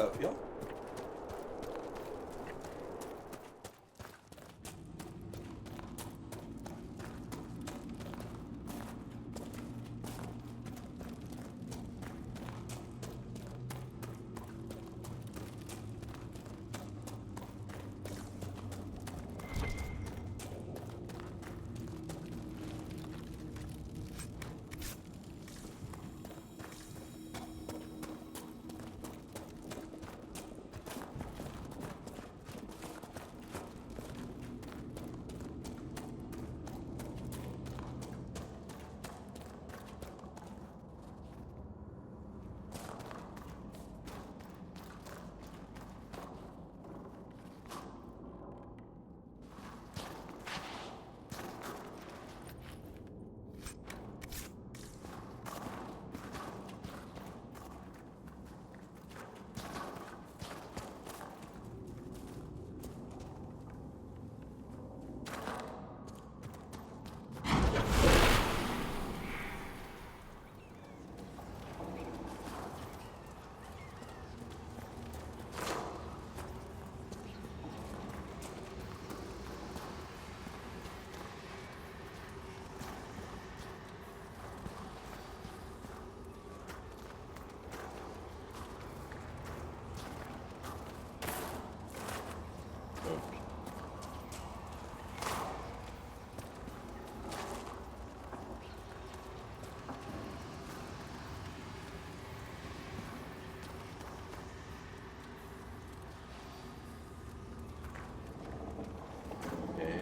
Ja. Okay.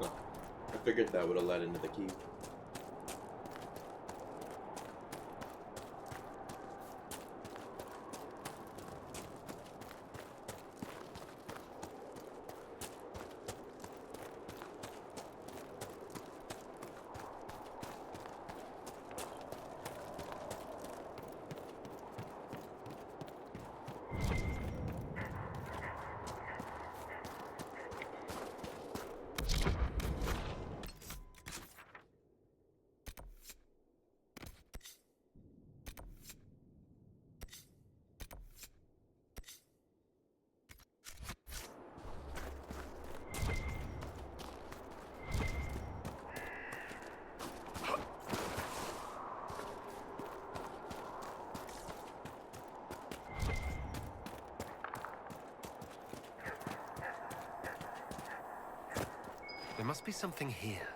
Huh. I figured that would have led into the key. There must be something here.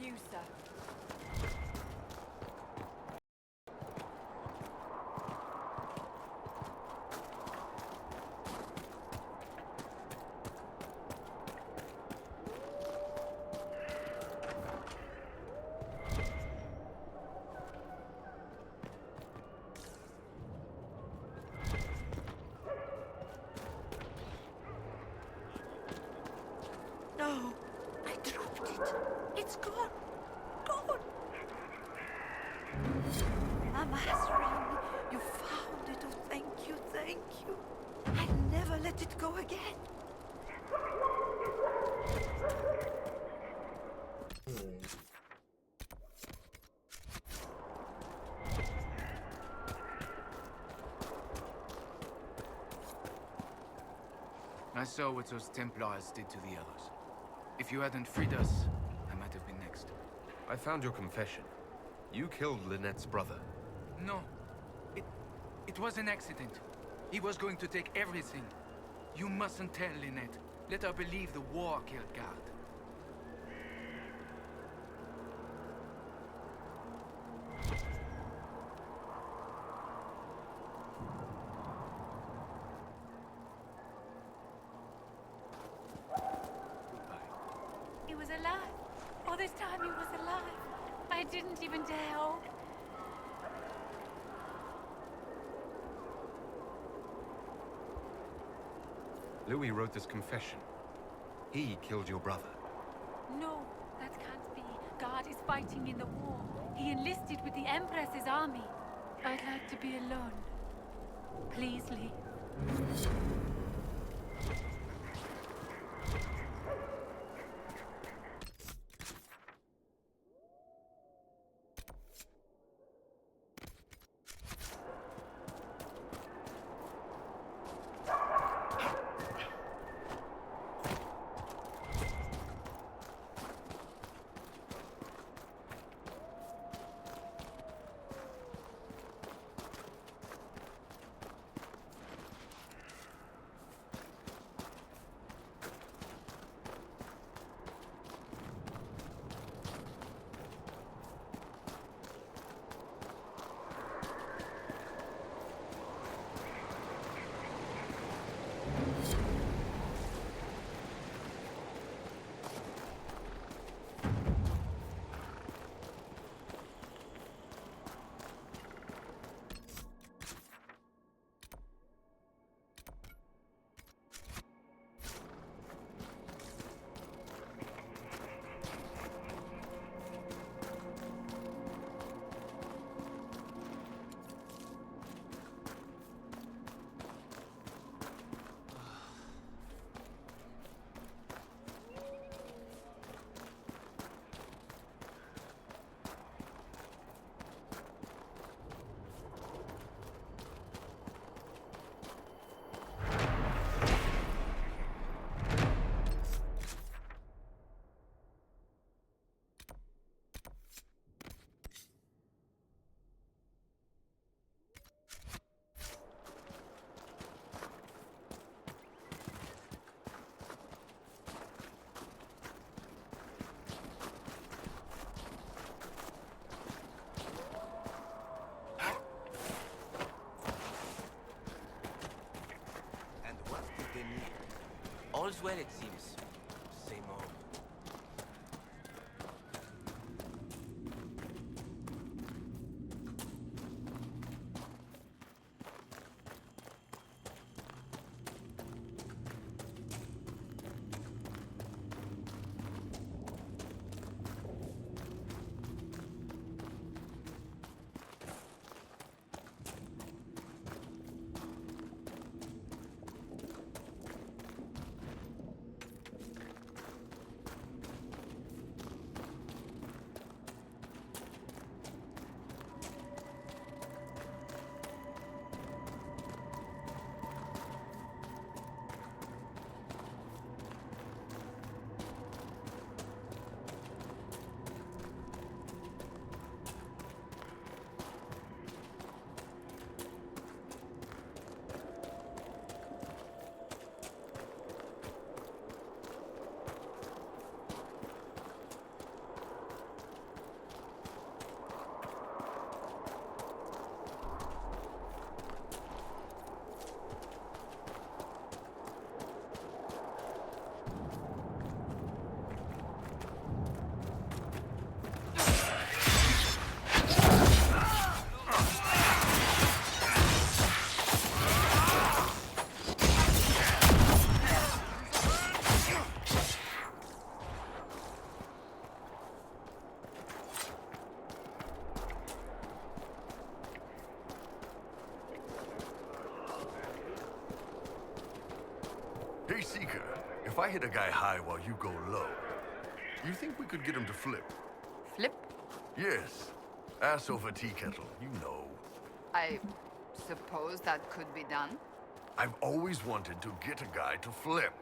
you, sir. No, I dropped it. It's gone. Gone. A mass ring. You found it. Oh, thank you, thank you. I'll never let it go again. I saw what those Templars did to the others. If you hadn't freed us, I might have been next. I found your confession. You killed Lynette's brother. No. It was an accident. He was going to take everything. You mustn't tell Lynette. Let her believe the war killed Guard. He was alive. All this time he was alive. I didn't even dare. Oh. Louis wrote this confession. He killed your brother. No, that can't be. God is fighting in the war. He enlisted with the Empress's army. I'd like to be alone. Please leave. All's well, it seems. Same old. Seeker, if I hit a guy high while you go low, you think we could get him to flip? Flip? Yes. Ass over tea kettle, you know. I suppose that could be done. I've always wanted to get a guy to flip.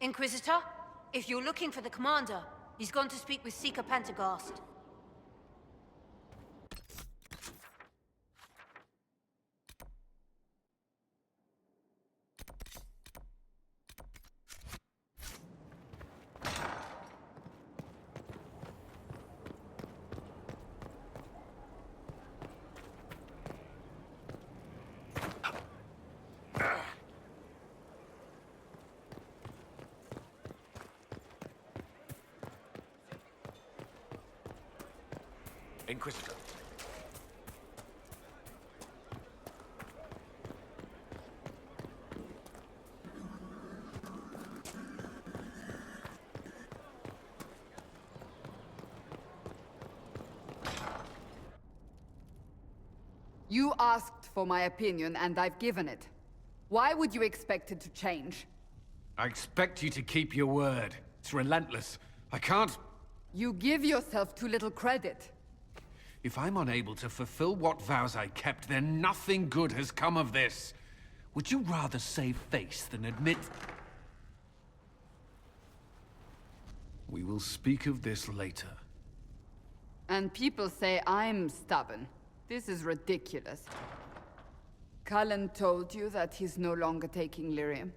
Inquisitor, if you're looking for the commander, he's gone to speak with Seeker Pentecost. Inquisitor. You asked for my opinion, and I've given it. Why would you expect it to change? I expect you to keep your word. It's relentless. I can't... You give yourself too little credit. If I'm unable to fulfill what vows I kept, then nothing good has come of this. Would you rather save face than admit... We will speak of this later. And people say I'm stubborn. This is ridiculous. Cullen told you that he's no longer taking lyrium.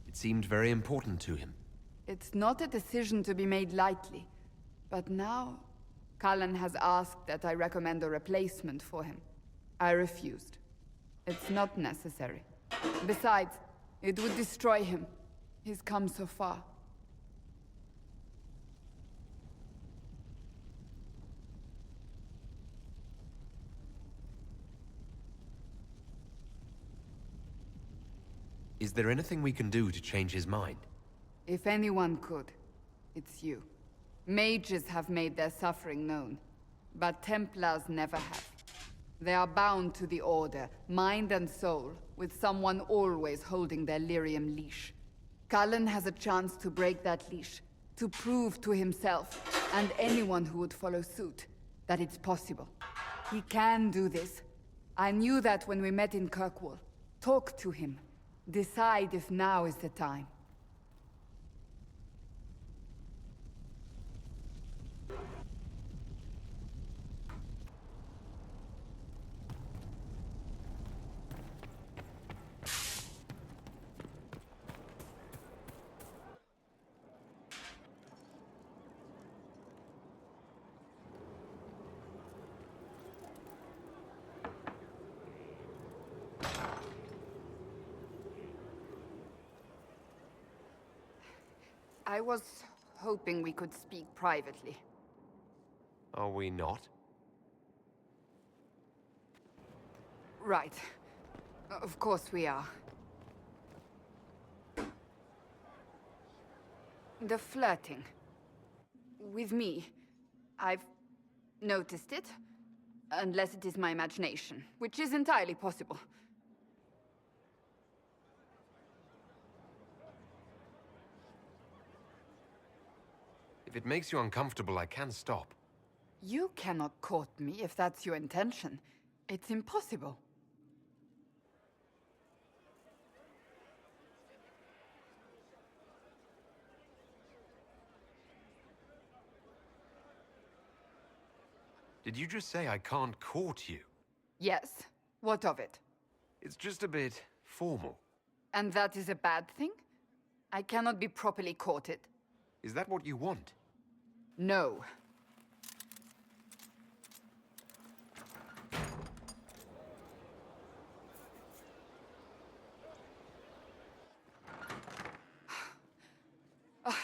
It seemed very important to him. It's not a decision to be made lightly. But now, Cullen has asked that I recommend a replacement for him. I refused. It's not necessary. Besides, it would destroy him. He's come so far. Is there anything we can do to change his mind? If anyone could, it's you. Mages have made their suffering known, but Templars never have. They are bound to the Order, mind and soul, with someone always holding their lyrium leash. Cullen has a chance to break that leash, to prove to himself, and anyone who would follow suit, that it's possible. He can do this. I knew that when we met in Kirkwall. Talk to him. Decide if now is the time. I was hoping we could speak privately. Are we not? Right. Of course we are. The flirting. With me. I've noticed it. Unless it is my imagination, which is entirely possible. If it makes you uncomfortable, I can stop. You cannot court me if that's your intention. It's impossible. Did you just say I can't court you? Yes. What of it? It's just a bit formal. And that is a bad thing? I cannot be properly courted. Is that what you want? No.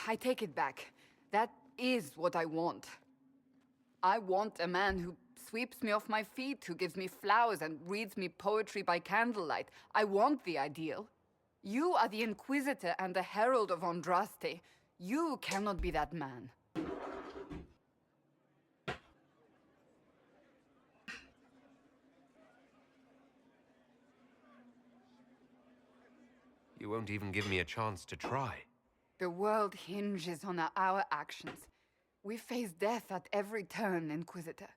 I take it back. That is what I want. I want a man who sweeps me off my feet, who gives me flowers and reads me poetry by candlelight. I want the ideal. You are the Inquisitor and the Herald of Andraste. You cannot be that man. You won't even give me a chance to try. The world hinges on our actions. We face death at every turn, Inquisitor.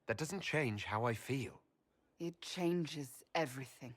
That doesn't change how I feel. It changes everything.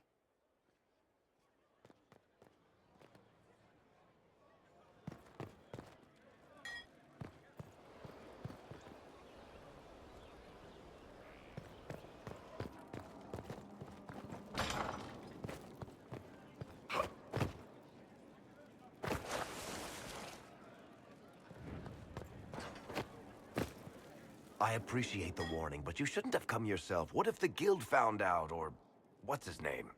I appreciate the warning, but you shouldn't have come yourself. What if the guild found out, or what's his name?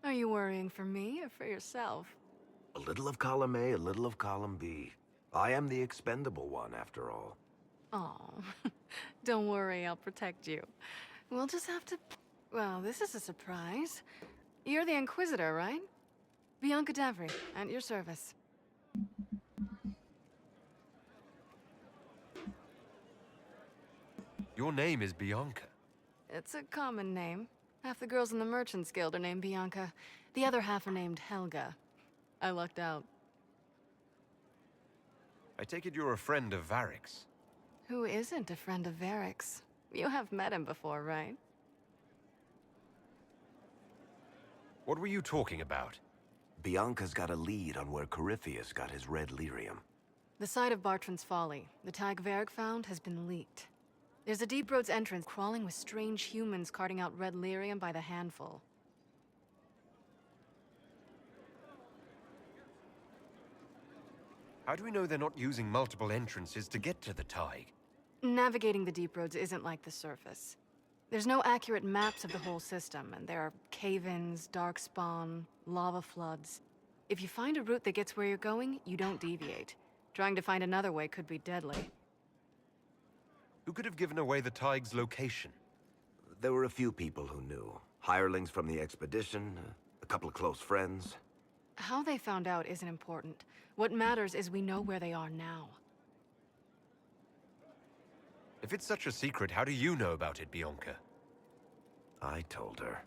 Are you worrying for me or for yourself? A little of column A, a little of column B. I am the expendable one, after all. Oh, don't worry, I'll protect you. We'll just have to... Well, this is a surprise. You're the Inquisitor, right? Bianca Davry, at your service. Your name is Bianca. It's a common name. Half the girls in the Merchants Guild are named Bianca. The other half are named Helga. I lucked out. I take it you're a friend of Varric's. Who isn't a friend of Varric's? You have met him before, right? What were you talking about? Bianca's got a lead on where Corypheus got his red lyrium. The site of Bartran's Folly, the tag Varric found, has been leaked. There's a Deep Roads entrance crawling with strange humans carting out red lyrium by the handful. How do we know they're not using multiple entrances to get to the Tig? Navigating the Deep Roads isn't like the surface. There's no accurate maps of the whole system, and there are cave-ins, dark spawn, lava floods. If you find a route that gets where you're going, you don't deviate. Trying to find another way could be deadly. Who could have given away the Tig's location? There were a few people who knew. Hirelings from the expedition, a couple of close friends. How they found out isn't important. What matters is we know where they are now. If it's such a secret, how do you know about it, Bianca? I told her.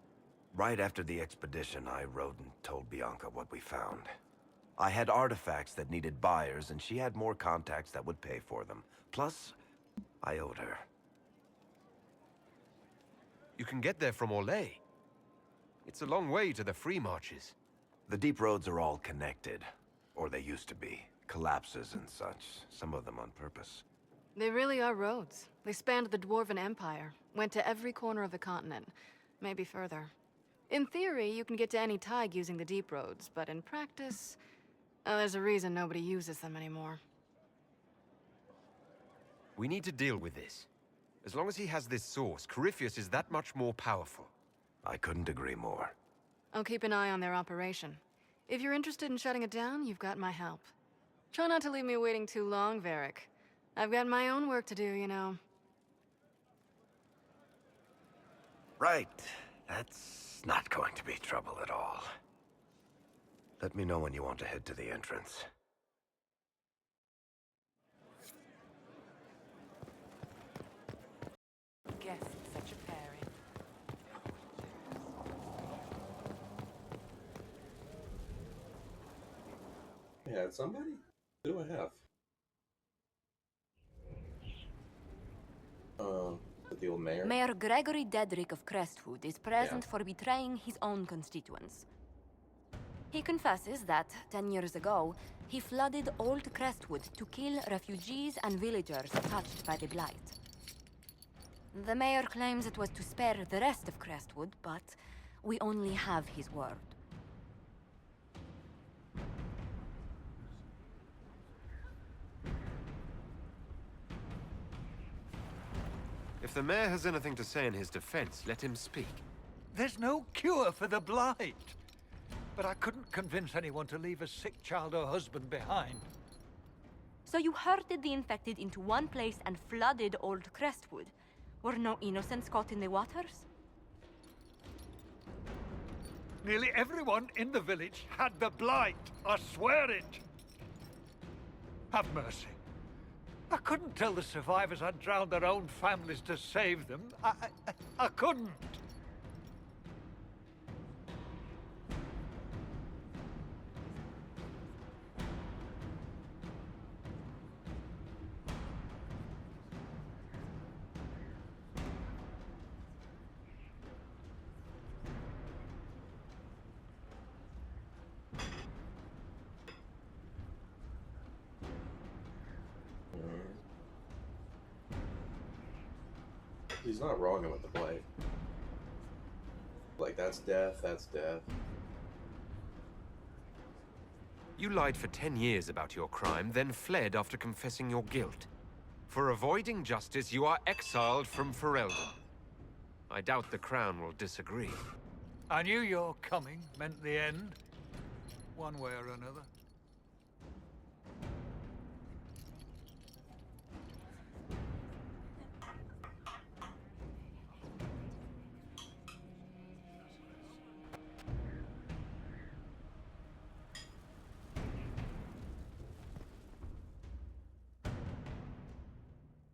Right after the expedition, I wrote and told Bianca what we found. I had artifacts that needed buyers, and she had more contacts that would pay for them. Plus, I owed her. You can get there from Orlais. It's a long way to the Free Marches. The deep roads are all connected. Or they used to be. Collapses and such. Some of them on purpose. They really are roads. They spanned the Dwarven Empire, went to every corner of the continent, maybe further. In theory, you can get to any Tig using the deep roads, but in practice, there's a reason nobody uses them anymore. We need to deal with this. As long as he has this source, Corypheus is that much more powerful. I couldn't agree more. I'll keep an eye on their operation. If you're interested in shutting it down, you've got my help. Try not to leave me waiting too long, Varric. I've got my own work to do, you know. Right. That's not going to be trouble at all. Let me know when you want to head to the entrance. Guess such a pairing. Yeah, somebody? Who do I have? The old mayor? Mayor Gregory Dedrick of Crestwood is present for betraying his own constituents. He confesses that, 10 years ago, he flooded Old Crestwood to kill refugees and villagers touched by the Blight. The mayor claims it was to spare the rest of Crestwood, but we only have his word. If the mayor has anything to say in his defense, let him speak. There's no cure for the Blight. But I couldn't convince anyone to leave a sick child or husband behind. So you herded the infected into one place and flooded Old Crestwood? Were no innocents caught in the waters? Nearly everyone in the village had the Blight. I swear it. Have mercy. I couldn't tell the survivors I'd drowned their own families to save them. I couldn't. He's not wrong about the Blight. Like, that's death, that's death. You lied for 10 years about your crime, then fled after confessing your guilt. For avoiding justice, you are exiled from Ferelden. I doubt the Crown will disagree. I knew your coming meant the end, one way or another.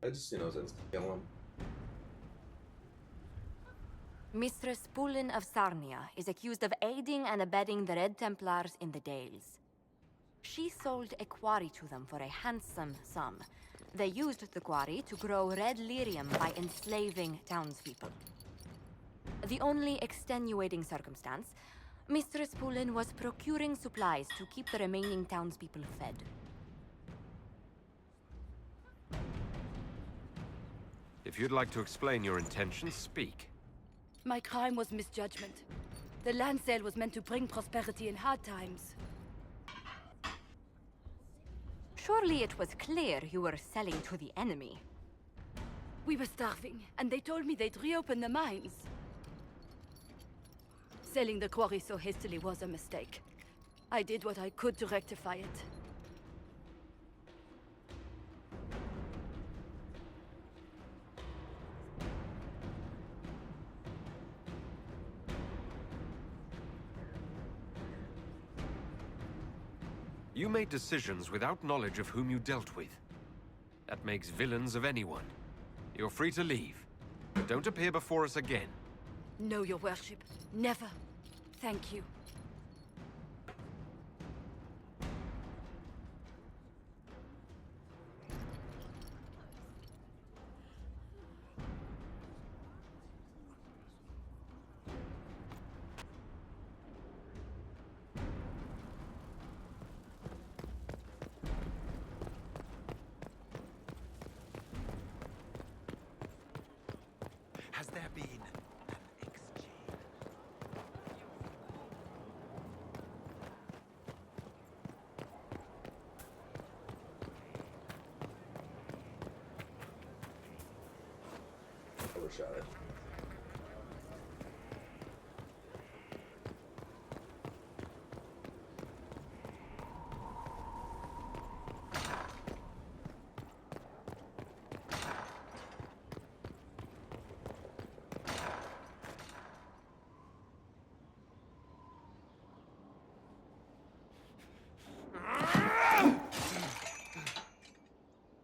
I just, sense to kill him. Mistress Pulin of Sarnia is accused of aiding and abetting the Red Templars in the Dales. She sold a quarry to them for a handsome sum. They used the quarry to grow red lyrium by enslaving townspeople. The only extenuating circumstance, Mistress Pulin was procuring supplies to keep the remaining townspeople fed. If you'd like to explain your intentions, speak. My crime was misjudgment. The land sale was meant to bring prosperity in hard times. Surely it was clear you were selling to the enemy. We were starving, and they told me they'd reopen the mines. Selling the quarry so hastily was a mistake. I did what I could to rectify it. You made decisions without knowledge of whom you dealt with. That makes villains of anyone. You're free to leave. But don't appear before us again. No, your worship. Never. Thank you. Has there been an exchange? Overshot it.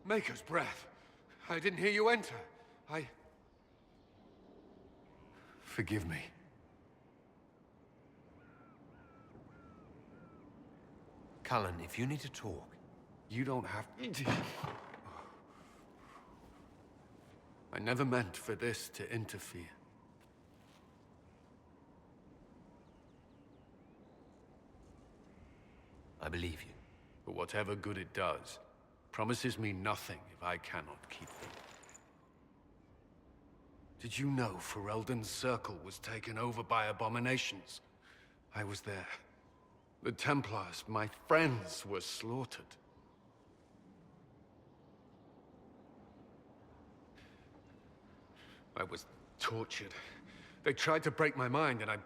Maker's breath. I didn't hear you enter. Forgive me. Cullen, if you need to talk... You don't have... I never meant for this to interfere. I believe you. But whatever good it does, promises me nothing if I cannot keep it. Did you know Ferelden's circle was taken over by abominations? I was there. The Templars, my friends, were slaughtered. I was tortured. They tried to break my mind, and I...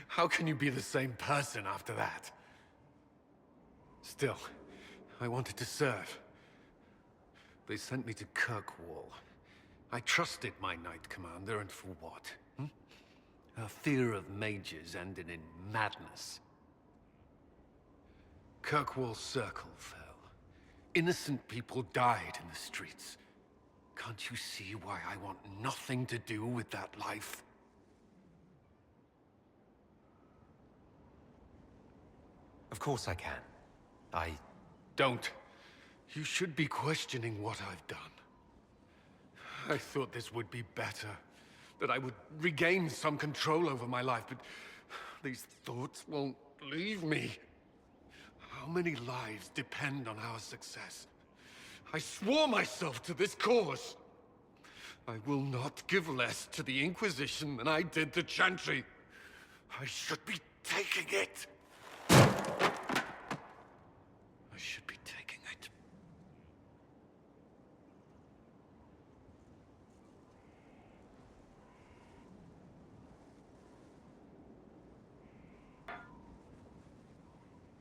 How can you be the same person after that? Still, I wanted to serve. They sent me to Kirkwall. I trusted my Knight Commander, and for what? Her fear of mages ended in madness. Kirkwall's circle fell. Innocent people died in the streets. Can't you see why I want nothing to do with that life? Of course I can. Don't. You should be questioning what I've done. I thought this would be better. That I would regain some control over my life, but these thoughts won't leave me. How many lives depend on our success? I swore myself to this cause. I will not give less to the Inquisition than I did to Chantry. I should be taking it. I should be taking it.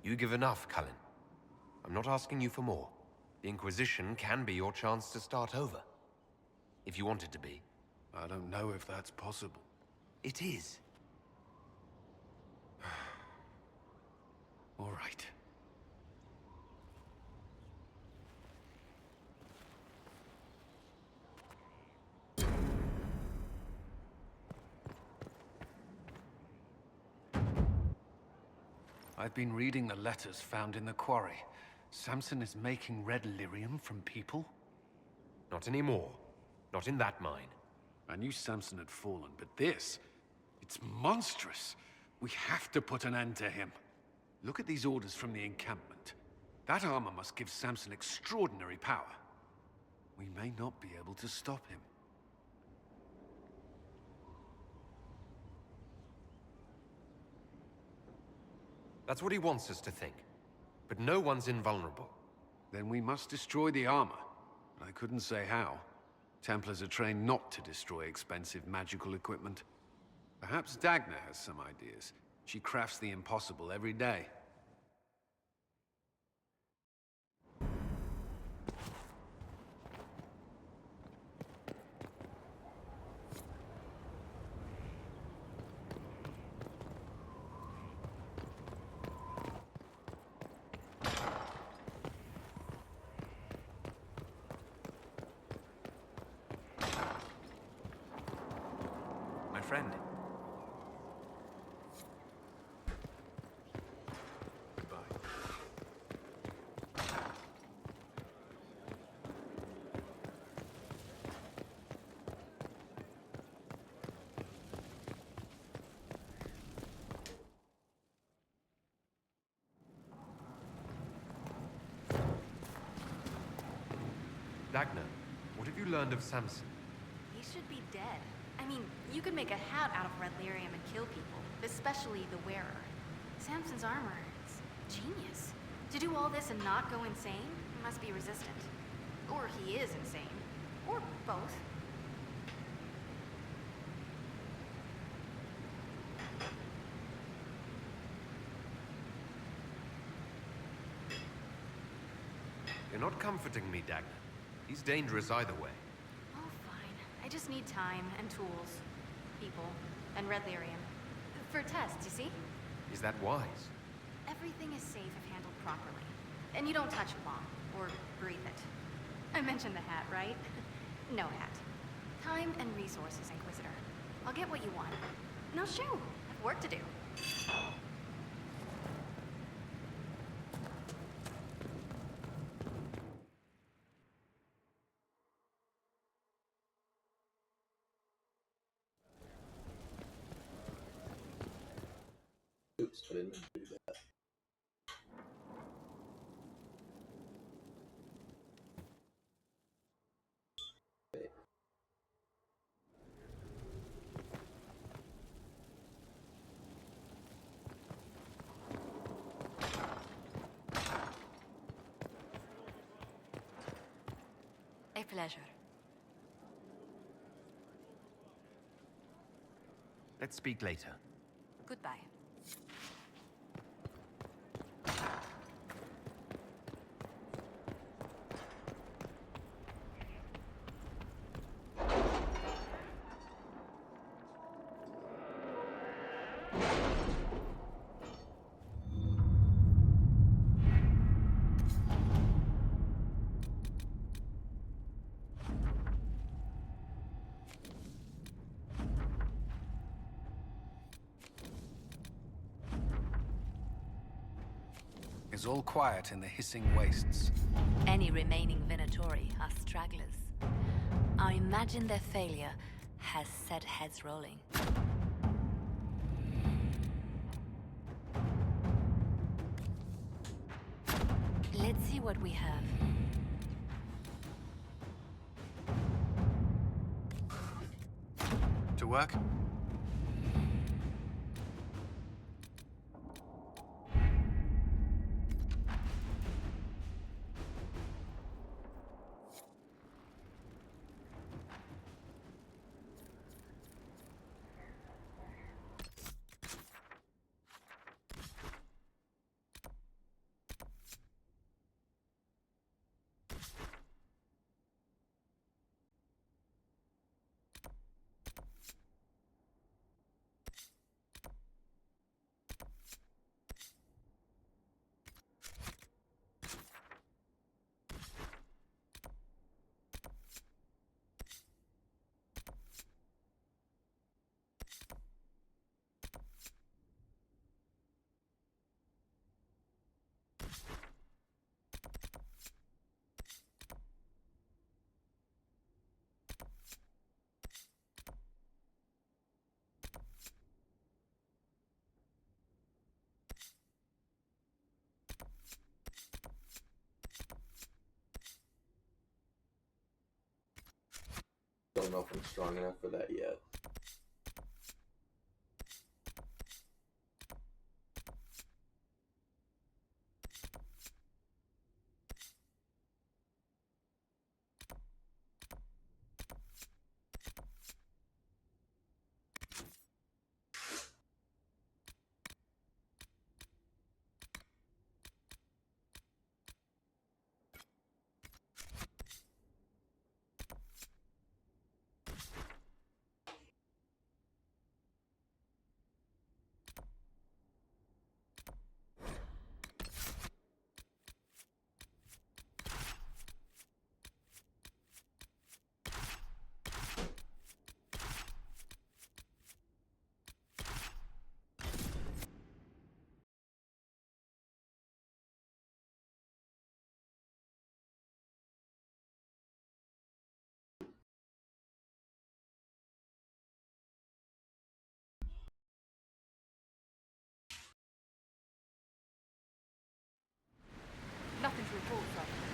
You give enough, Cullen. I'm not asking you for more. The Inquisition can be your chance to start over. If you want it to be. I don't know if that's possible. It is. All right. I've been reading the letters found in the quarry. Samson is making red lyrium from people? Not anymore. Not in that mine. I knew Samson had fallen, but this... it's monstrous. We have to put an end to him. Look at these orders from the encampment. That armor must give Samson extraordinary power. We may not be able to stop him. That's what he wants us to think. But no one's invulnerable. Then we must destroy the armor. I couldn't say how. Templars are trained not to destroy expensive magical equipment. Perhaps Dagna has some ideas. She crafts the impossible every day. My friend. Goodbye. Dagna, what have you learned of Samson? He should be dead. I mean, you could make a hat out of red lyrium and kill people, especially the wearer. Samson's armor is genius. To do all this and not go insane, he must be resistant. Or he is insane. Or both. You're not comforting me, Dagna. He's dangerous either way. Oh, fine. I just need time and tools, people, and red lyrium. For tests, you see? Is that wise? Everything is safe if handled properly. And you don't touch a bomb, or breathe it. I mentioned the hat, right? No hat. Time and resources, Inquisitor. I'll get what you want. Now shoo! I have work to do. Oops, I didn't mean to do that. Okay. A pleasure. Let's speak later. Goodbye. Is all quiet in the hissing wastes. Any remaining Venatori are stragglers. I imagine their failure has set heads rolling. Let's see what we have. To work? don't know if I'm strong enough for that yet. Nothing to report, sir.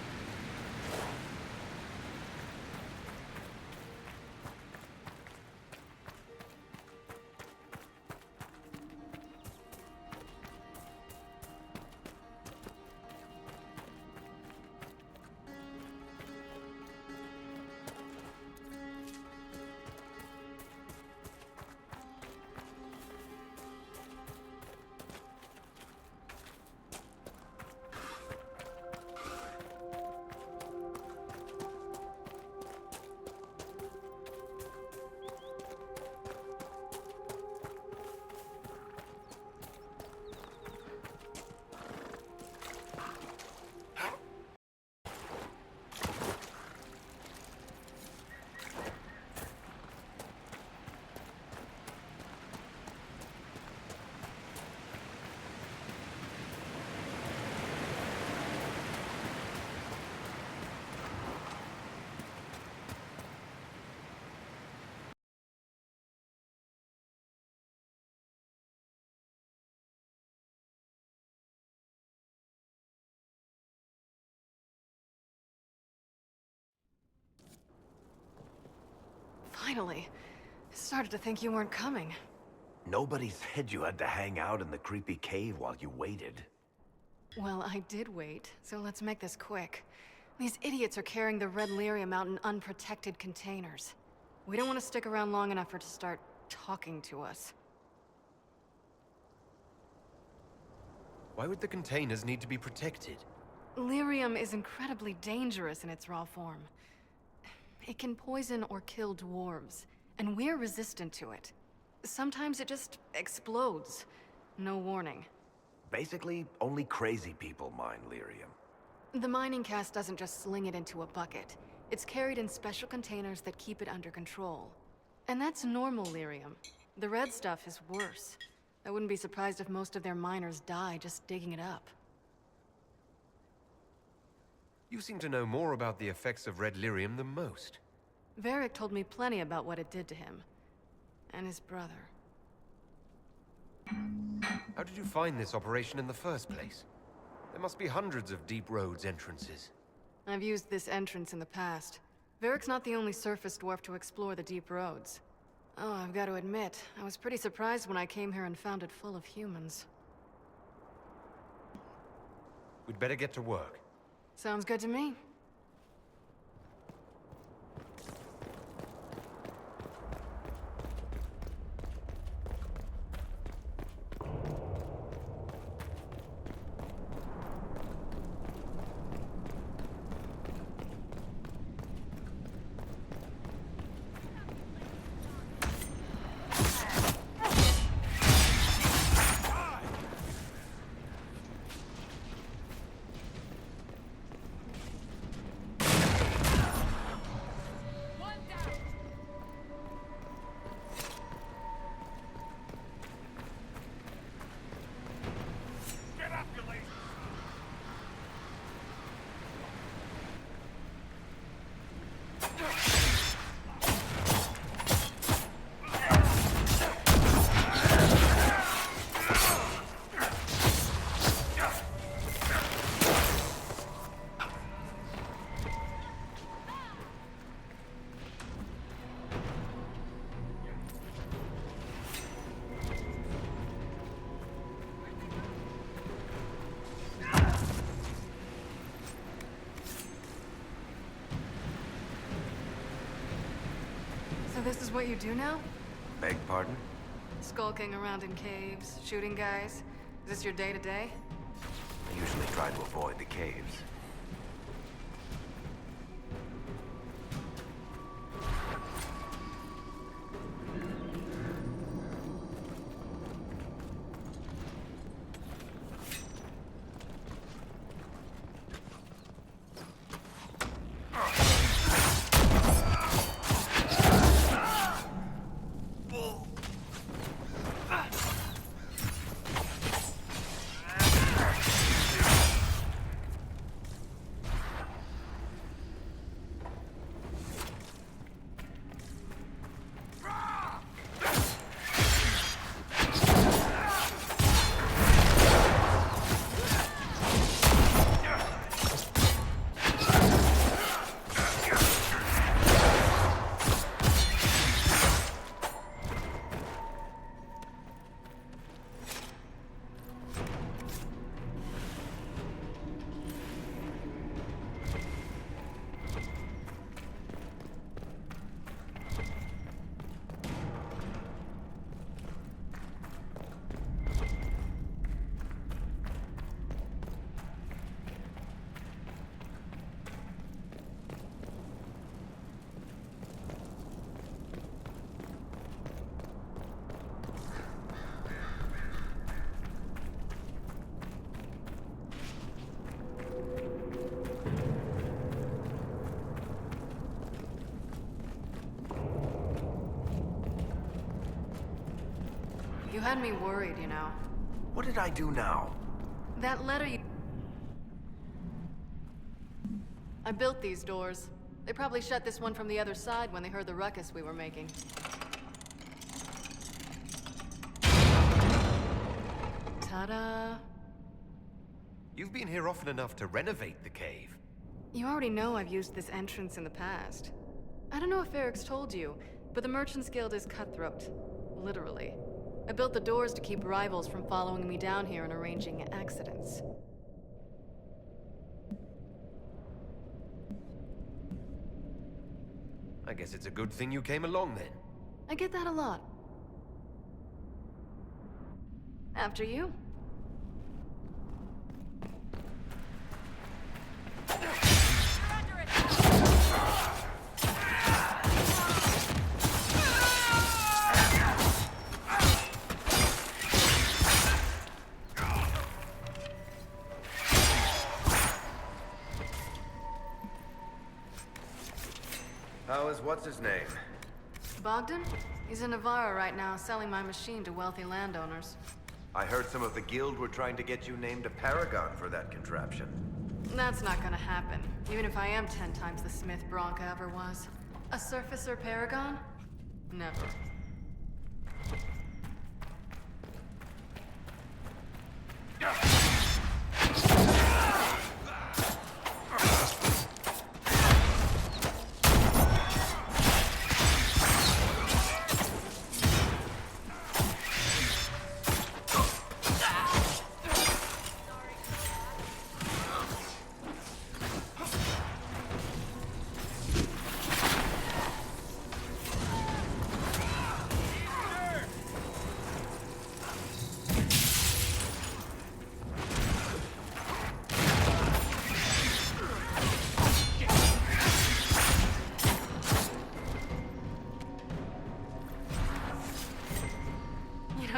Finally. I started to think you weren't coming. Nobody said you had to hang out in the creepy cave while you waited. Well, I did wait, so let's make this quick. These idiots are carrying the Red Lyrium out in unprotected containers. We don't want to stick around long enough for it to start talking to us. Why would the containers need to be protected? Lyrium is incredibly dangerous in its raw form. It can poison or kill dwarves, and we're resistant to it. Sometimes it just explodes. No warning. Basically, only crazy people mine lyrium. The mining cast doesn't just sling it into a bucket. It's carried in special containers that keep it under control. And that's normal lyrium. The red stuff is worse. I wouldn't be surprised if most of their miners die just digging it up. You seem to know more about the effects of red lyrium than most. Varric told me plenty about what it did to him. And his brother. How did you find this operation in the first place? There must be hundreds of Deep Roads entrances. I've used this entrance in the past. Varric's not the only surface dwarf to explore the Deep Roads. Oh, I've got to admit, I was pretty surprised when I came here and found it full of humans. We'd better get to work. Sounds good to me. this is what you do now? Beg pardon? Skulking around in caves, shooting guys? Is this your day-to-day? I usually try to avoid the caves. You had me worried, you know. What did I do now? That letter you... I built these doors. They probably shut this one from the other side when they heard the ruckus we were making. Ta-da! You've been here often enough to renovate the cave. You already know I've used this entrance in the past. I don't know if Eric's told you, but the Merchants Guild is cutthroat. Literally. I built the doors to keep rivals from following me down here and arranging accidents. I guess it's a good thing you came along then. I get that a lot. After you. How is what's-his-name? Bogdan? He's in Navarra right now, selling my machine to wealthy landowners. I heard some of the guild were trying to get you named a paragon for that contraption. That's not gonna happen, even if I am 10 times the Smith Bronca ever was. A surfacer paragon? Never.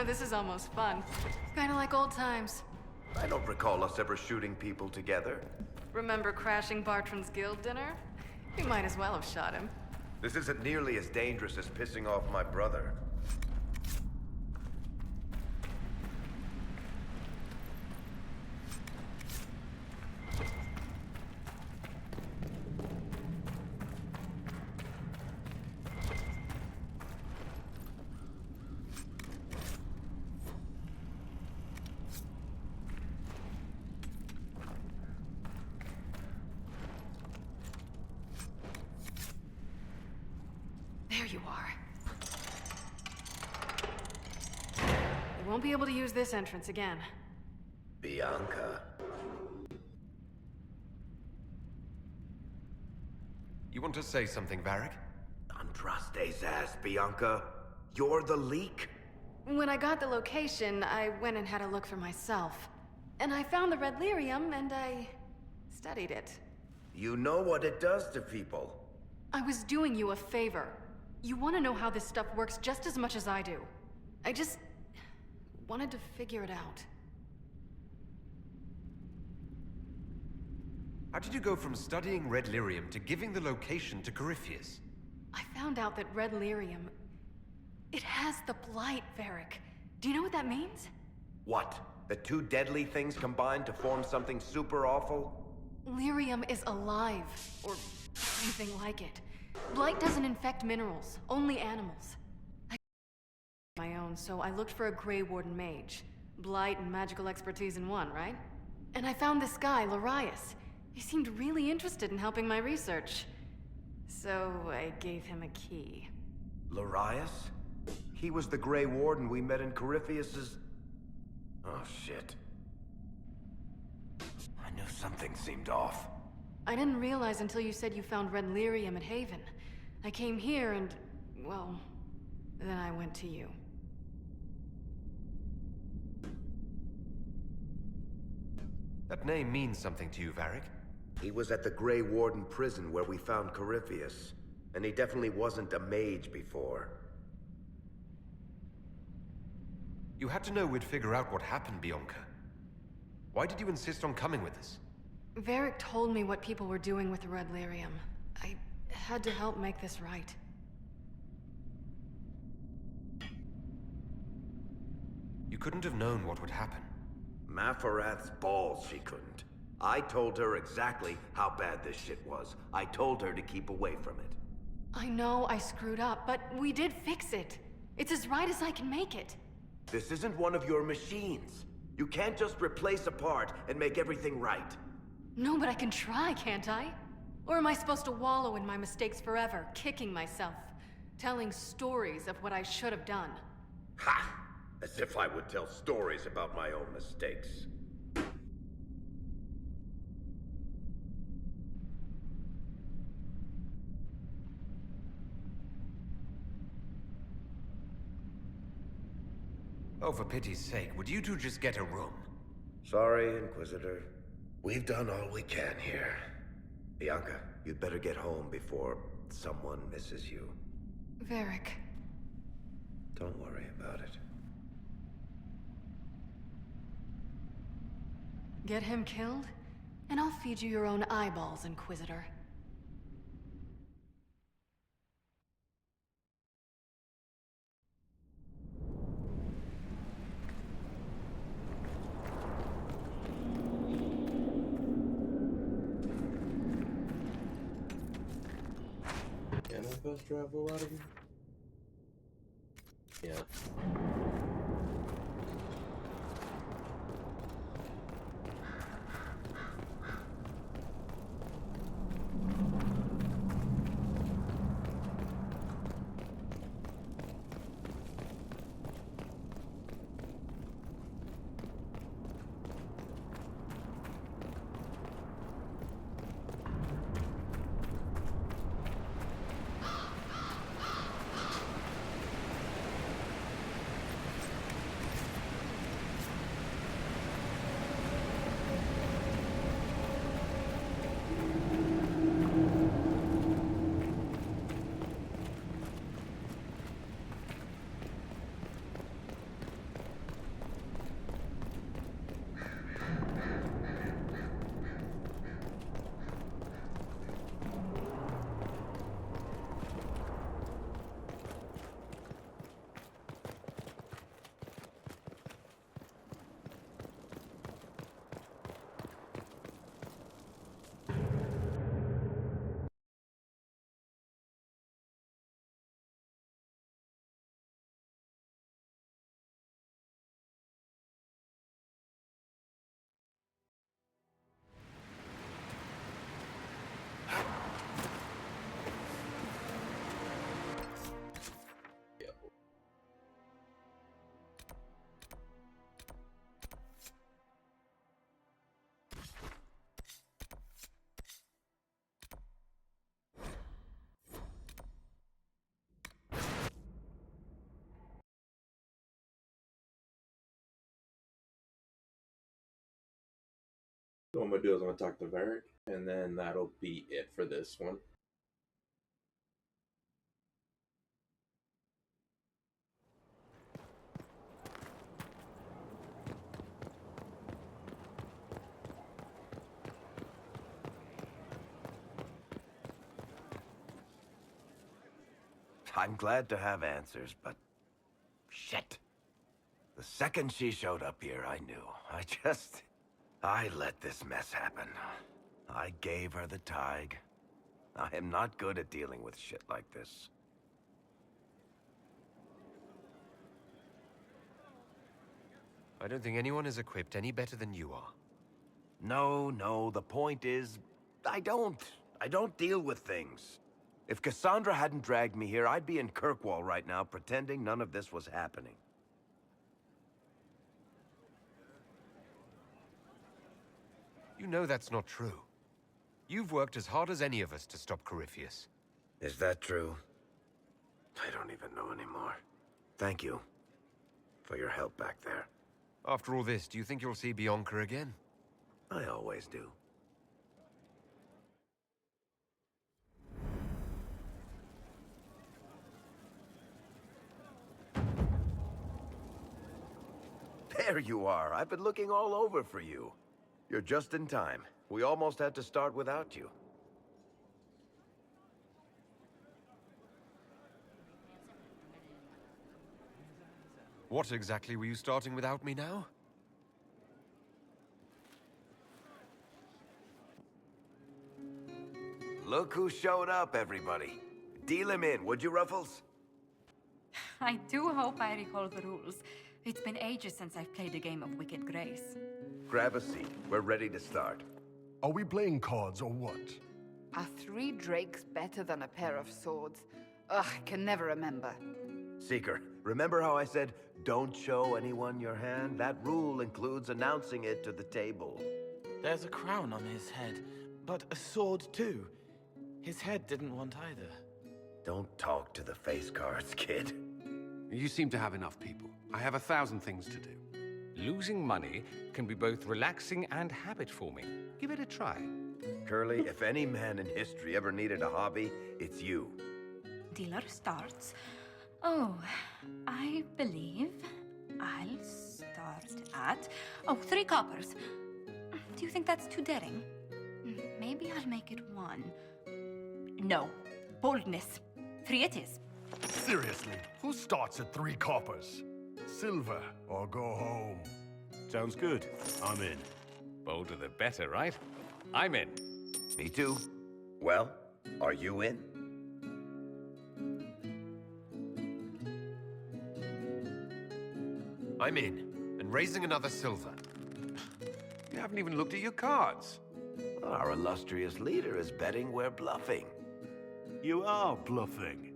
This is almost fun. Kinda like old times. I don't recall us ever shooting people together. Remember crashing Bartran's guild dinner? We might as well have shot him. This isn't nearly as dangerous as pissing off my brother. There you are. You won't be able to use this entrance again. Bianca. You want to say something, Varric? I'm trust his ass, Bianca. You're the leak? When I got the location, I went and had a look for myself. And I found the red lyrium, and I studied it. You know what it does to people. I was doing you a favor. You want to know how this stuff works just as much as I do. I just wanted to figure it out. How did you go from studying red lyrium to giving the location to Corypheus? I found out that red lyrium... it has the blight, Varric. Do you know what that means? What? The two deadly things combined to form something super awful? Lyrium is alive, or something like it. Blight doesn't infect minerals, only animals. I my own, so I looked for a Grey Warden mage. Blight and magical expertise in one, right? And I found this guy, Larius. He seemed really interested in helping my research. So I gave him a key. Larius? He was the Grey Warden we met in Corypheus's... Oh, shit. I knew something seemed off. I didn't realize until you said you found red lyrium at Haven. I came here and, well, then I went to you. That name means something to you, Varric? He was at the Grey Warden prison where we found Corypheus. And he definitely wasn't a mage before. You had to know we'd figure out what happened, Bianca. Why did you insist on coming with us? Varric told me what people were doing with the red lyrium. I had to help make this right. You couldn't have known what would happen. Mafarath's balls, she couldn't. I told her exactly how bad this shit was. I told her to keep away from it. I know I screwed up, but we did fix it. It's as right as I can make it. This isn't one of your machines. You can't just replace a part and make everything right. No, but I can try, can't I? Or am I supposed to wallow in my mistakes forever, kicking myself, telling stories of what I should have done? Ha! As if I would tell stories about my own mistakes. Oh, for pity's sake, would you two just get a room? Sorry, Inquisitor. We've done all we can here. Bianca, you'd better get home before someone misses you. Varric. Don't worry about it. Get him killed, and I'll feed you your own eyeballs, Inquisitor. Can I fast travel out of here? Yeah. So what I'm gonna do is I'm gonna talk to Varric, and then that'll be it for this one. I'm glad to have answers, but... shit. The second she showed up here, I knew. I let this mess happen. I gave her the Tig. I am not good at dealing with shit like this. I don't think anyone is equipped any better than you are. No, the point is, I don't deal with things. If Cassandra hadn't dragged me here, I'd be in Kirkwall right now pretending none of this was happening. You know that's not true. You've worked as hard as any of us to stop Corypheus. Is that true? I don't even know anymore. Thank you for your help back there. After all this, do you think you'll see Bianca again? I always do. There you are. I've been looking all over for you. You're just in time. We almost had to start without you. What exactly were you starting without me now? Look who showed up, everybody. Deal him in, would you, Ruffles? I do hope I recall the rules. It's been ages since I've played a game of Wicked Grace. Grab a seat. We're ready to start. Are we playing cards or what? Are 3 drakes better than a pair of swords? Ugh, I can never remember. Seeker, remember how I said, don't show anyone your hand? That rule includes announcing it to the table. There's a crown on his head, but a sword too. His head didn't want either. Don't talk to the face cards, kid. You seem to have enough people. I have 1,000 things to do. Losing money can be both relaxing and habit-forming. Give it a try. Curly, if any man in history ever needed a hobby, it's you. Dealer starts. Oh, I believe I'll start at... Oh, 3 coppers. Do you think that's too daring? Maybe I'll make it 1. No. Boldness. 3 it is. Seriously, who starts at 3 coppers? Silver or go home. Sounds good. I'm in. Bolder the better, right? I'm in. Me too. Well, are you in? I'm in, and raising another silver. You haven't even looked at your cards. Our illustrious leader is betting we're bluffing. You are bluffing.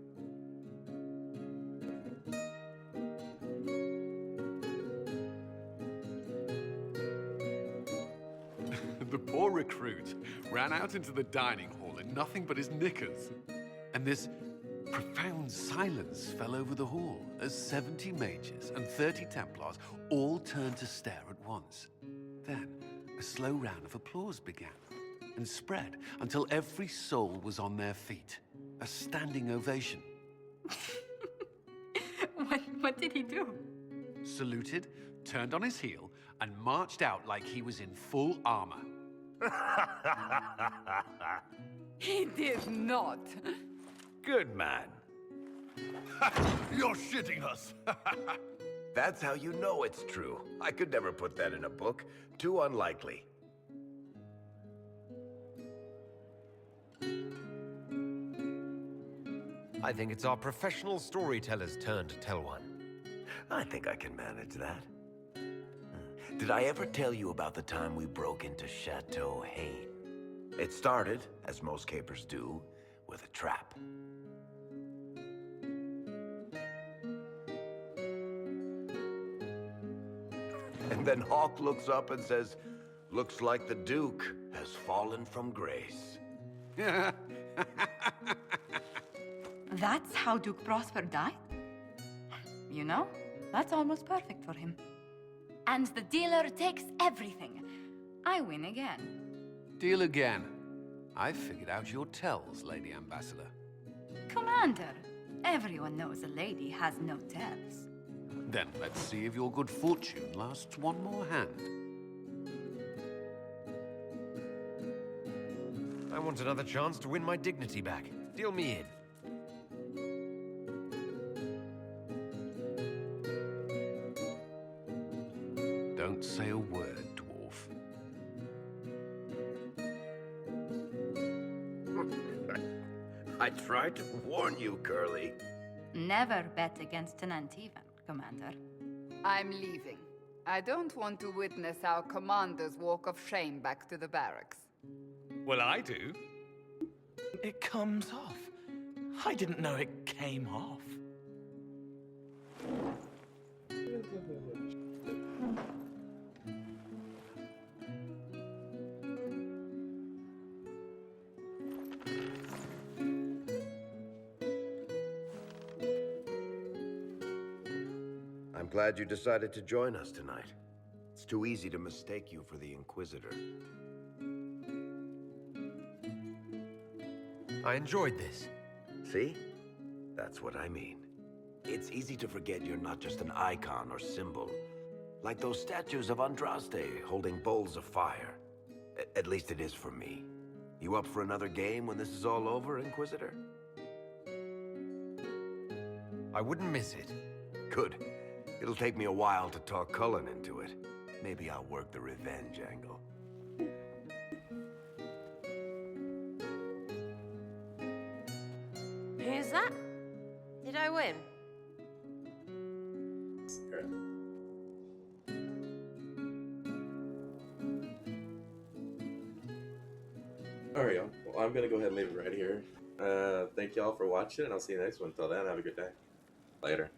The poor recruit ran out into the dining hall in nothing but his knickers. And this profound silence fell over the hall as 70 mages and 30 Templars all turned to stare at once. Then, a slow round of applause began and spread until every soul was on their feet. A standing ovation. What did he do? Saluted, turned on his heel, and marched out like he was in full armor. He did not. Good man. You're shitting us. That's how you know it's true. I could never put that in a book. Too unlikely. I think it's our professional storyteller's turn to tell one. I think I can manage that. Did I ever tell you about the time we broke into Chateau Hain? It started, as most capers do, with a trap. And then Hawk looks up and says, "Looks like the Duke has fallen from grace." That's how Duke Prosper died? You know, that's almost perfect for him. And the dealer takes everything. I win again. Deal again. I've figured out your tells, Lady Ambassador. Commander, everyone knows a lady has no tells. Then let's see if your good fortune lasts one more hand. I want another chance to win my dignity back. Deal me in. Don't say a word, dwarf. I tried to warn you, Curly. Never bet against an Antivan, Commander. I'm leaving. I don't want to witness our commander's walk of shame back to the barracks. Well, I do. It comes off. I didn't know it came off. I'm glad you decided to join us tonight. It's too easy to mistake you for the Inquisitor. I enjoyed this. See? That's what I mean. It's easy to forget you're not just an icon or symbol. Like those statues of Andraste holding bowls of fire. At least it is for me. You up for another game when this is all over, Inquisitor? I wouldn't miss it. Good. It'll take me a while to talk Cullen into it. Maybe I'll work the revenge angle. Who's that? Did I win? Alright, y'all. Well, I'm gonna go ahead and leave it right here. Thank y'all for watching, and I'll see you next one. Until then, have a good day. Later.